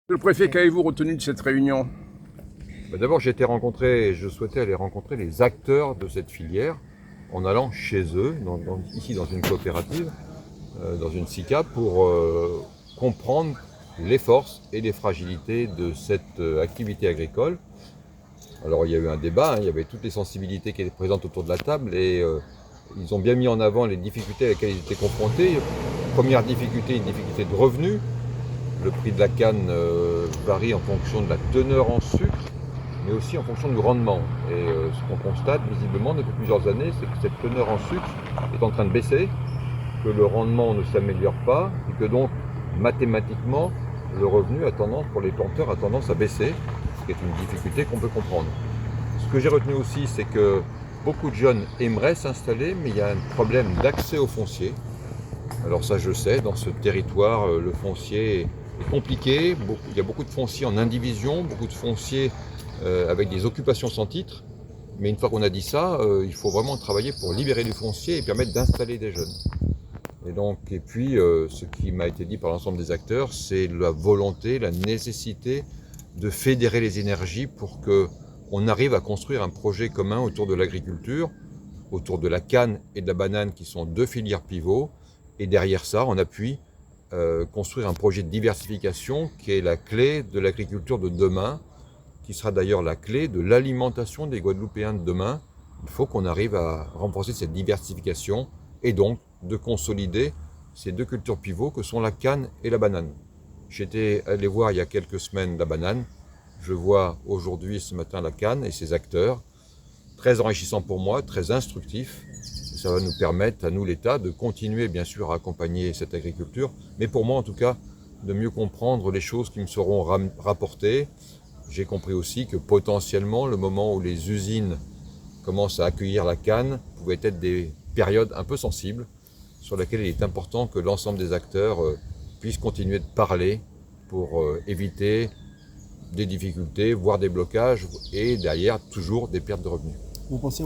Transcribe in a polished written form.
Monsieur le préfet, qu'avez-vous retenu de cette réunion? D'abord, je souhaitais aller rencontrer les acteurs de cette filière en allant chez eux, ici dans une coopérative, dans une SICA, pour comprendre les forces et les fragilités de cette activité agricole. Alors il y a eu un débat, il y avait toutes les sensibilités qui étaient présentes autour de la table et ils ont bien mis en avant les difficultés à lesquelles ils étaient confrontés. Première difficulté, une difficulté de revenus. Le prix de la canne varie en fonction de la teneur en sucre, mais aussi en fonction du rendement. Et ce qu'on constate visiblement depuis plusieurs années, c'est que cette teneur en sucre est en train de baisser, que le rendement ne s'améliore pas, et que donc mathématiquement, le revenu pour les planteurs a tendance à baisser, ce qui est une difficulté qu'on peut comprendre. Ce que j'ai retenu aussi, c'est que beaucoup de jeunes aimeraient s'installer, mais il y a un problème d'accès au foncier. Alors ça, je sais, dans ce territoire, le foncier est compliqué. Il y a beaucoup de fonciers en indivision, beaucoup de fonciers avec des occupations sans titre. Mais une fois qu'on a dit ça, il faut vraiment travailler pour libérer du foncier et permettre d'installer des jeunes. Et puis, ce qui m'a été dit par l'ensemble des acteurs, c'est la volonté, la nécessité de fédérer les énergies pour qu'on arrive à construire un projet commun autour de l'agriculture, autour de la canne et de la banane qui sont deux filières pivots. Et derrière ça, en appui, construire un projet de diversification qui est la clé de l'agriculture de demain, qui sera d'ailleurs la clé de l'alimentation des Guadeloupéens de demain. Il faut qu'on arrive à renforcer cette diversification et donc de consolider ces deux cultures pivots que sont la canne et la banane. J'étais allé voir il y a quelques semaines la banane. Je vois aujourd'hui, ce matin, la canne et ses acteurs. Très enrichissant pour moi, très instructif. Ça va nous permettre, à nous l'État, de continuer bien sûr à accompagner cette agriculture, mais pour moi en tout cas, de mieux comprendre les choses qui me seront rapportées. J'ai compris aussi que potentiellement, le moment où les usines commencent à accueillir la canne pouvait être des périodes un peu sensibles, sur lesquelles il est important que l'ensemble des acteurs puissent continuer de parler pour éviter des difficultés, voire des blocages, et derrière toujours des pertes de revenus. Vous pensez